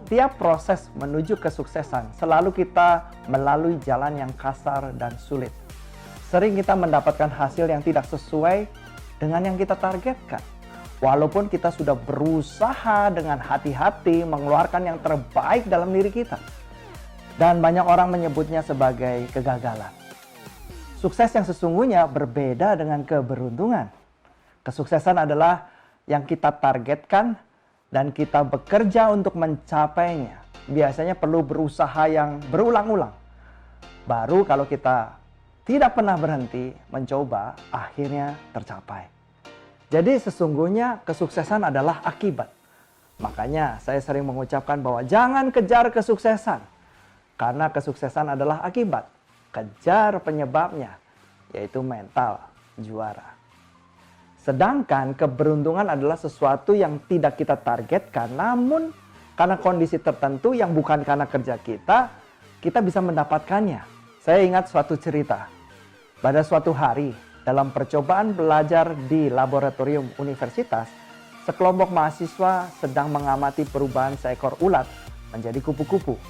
Setiap proses menuju kesuksesan selalu kita melalui jalan yang kasar dan sulit. Sering kita mendapatkan hasil yang tidak sesuai dengan yang kita targetkan. Walaupun kita sudah berusaha dengan hati-hati mengeluarkan yang terbaik dalam diri kita. Dan banyak orang menyebutnya sebagai kegagalan. Sukses yang sesungguhnya berbeda dengan keberuntungan. Kesuksesan adalah yang kita targetkan dan kita bekerja untuk mencapainya. Biasanya perlu berusaha yang berulang-ulang. Baru kalau kita tidak pernah berhenti mencoba, akhirnya tercapai. Jadi sesungguhnya kesuksesan adalah akibat. Makanya saya sering mengucapkan bahwa jangan kejar kesuksesan. Karena kesuksesan adalah akibat. Kejar penyebabnya, yaitu mental juara. Sedangkan keberuntungan adalah sesuatu yang tidak kita targetkan, namun karena kondisi tertentu yang bukan karena kerja kita bisa mendapatkannya. Saya ingat suatu cerita. Pada suatu hari, dalam percobaan belajar di laboratorium universitas, sekelompok mahasiswa sedang mengamati perubahan seekor ulat menjadi kupu-kupu.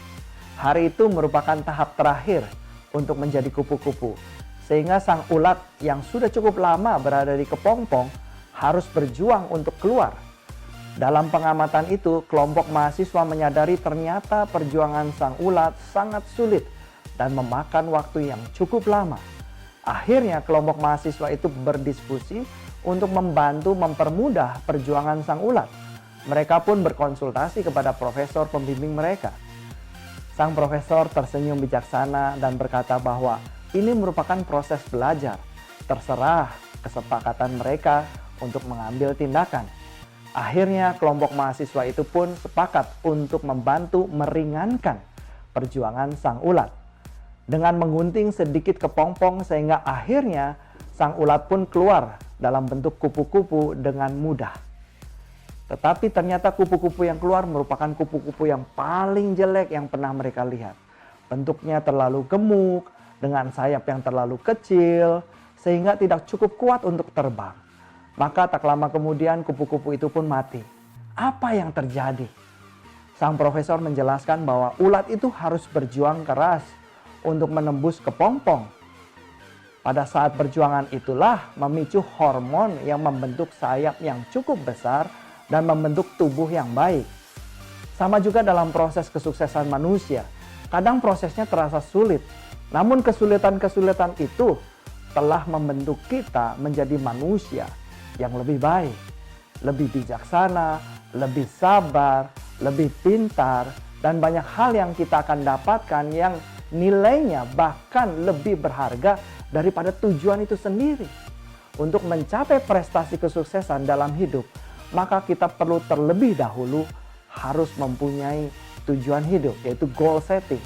Hari itu merupakan tahap terakhir untuk menjadi kupu-kupu. Sehingga sang ulat yang sudah cukup lama berada di kepompong harus berjuang untuk keluar. Dalam pengamatan itu, kelompok mahasiswa menyadari ternyata perjuangan sang ulat sangat sulit dan memakan waktu yang cukup lama. Akhirnya kelompok mahasiswa itu berdiskusi untuk membantu mempermudah perjuangan sang ulat. Mereka pun berkonsultasi kepada profesor pembimbing mereka. Sang profesor tersenyum bijaksana dan berkata bahwa ini merupakan proses belajar. Terserah kesepakatan mereka untuk mengambil tindakan. Akhirnya kelompok mahasiswa itu pun sepakat untuk membantu meringankan perjuangan sang ulat. Dengan menggunting sedikit kepompong sehingga akhirnya sang ulat pun keluar dalam bentuk kupu-kupu dengan mudah. Tetapi ternyata kupu-kupu yang keluar merupakan kupu-kupu yang paling jelek yang pernah mereka lihat. Bentuknya terlalu gemuk, dengan sayap yang terlalu kecil, sehingga tidak cukup kuat untuk terbang. Maka tak lama kemudian kupu-kupu itu pun mati. Apa yang terjadi? Sang profesor menjelaskan bahwa ulat itu harus berjuang keras untuk menembus kepompong. Pada saat perjuangan itulah memicu hormon yang membentuk sayap yang cukup besar dan membentuk tubuh yang baik. Sama juga dalam proses kesuksesan manusia. Kadang prosesnya terasa sulit. Namun kesulitan-kesulitan itu telah membentuk kita menjadi manusia yang lebih baik, lebih bijaksana, lebih sabar, lebih pintar, dan banyak hal yang kita akan dapatkan yang nilainya bahkan lebih berharga daripada tujuan itu sendiri. Untuk mencapai prestasi kesuksesan dalam hidup, maka kita perlu terlebih dahulu harus mempunyai tujuan hidup, yaitu goal setting.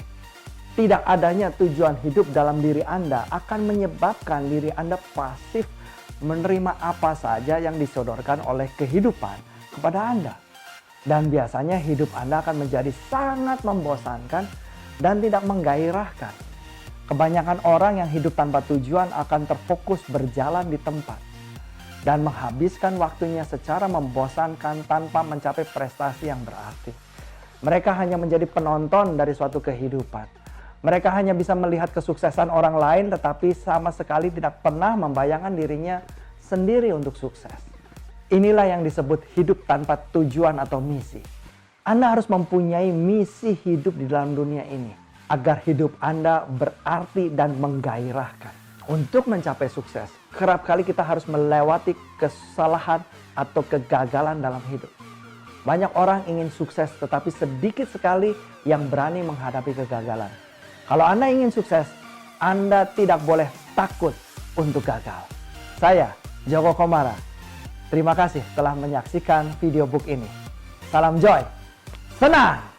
Tidak adanya tujuan hidup dalam diri Anda akan menyebabkan diri Anda pasif menerima apa saja yang disodorkan oleh kehidupan kepada Anda. Dan biasanya hidup Anda akan menjadi sangat membosankan dan tidak menggairahkan. Kebanyakan orang yang hidup tanpa tujuan akan terfokus berjalan di tempat dan menghabiskan waktunya secara membosankan tanpa mencapai prestasi yang berarti. Mereka hanya menjadi penonton dari suatu kehidupan. Mereka hanya bisa melihat kesuksesan orang lain tetapi sama sekali tidak pernah membayangkan dirinya sendiri untuk sukses. Inilah yang disebut hidup tanpa tujuan atau misi. Anda harus mempunyai misi hidup di dalam dunia ini agar hidup Anda berarti dan menggairahkan. Untuk mencapai sukses, kerap kali kita harus melewati kesalahan atau kegagalan dalam hidup. Banyak orang ingin sukses tetapi sedikit sekali yang berani menghadapi kegagalan. Kalau Anda ingin sukses, Anda tidak boleh takut untuk gagal. Saya, Joko Komara. Terima kasih telah menyaksikan video book ini. Salam joy, senang!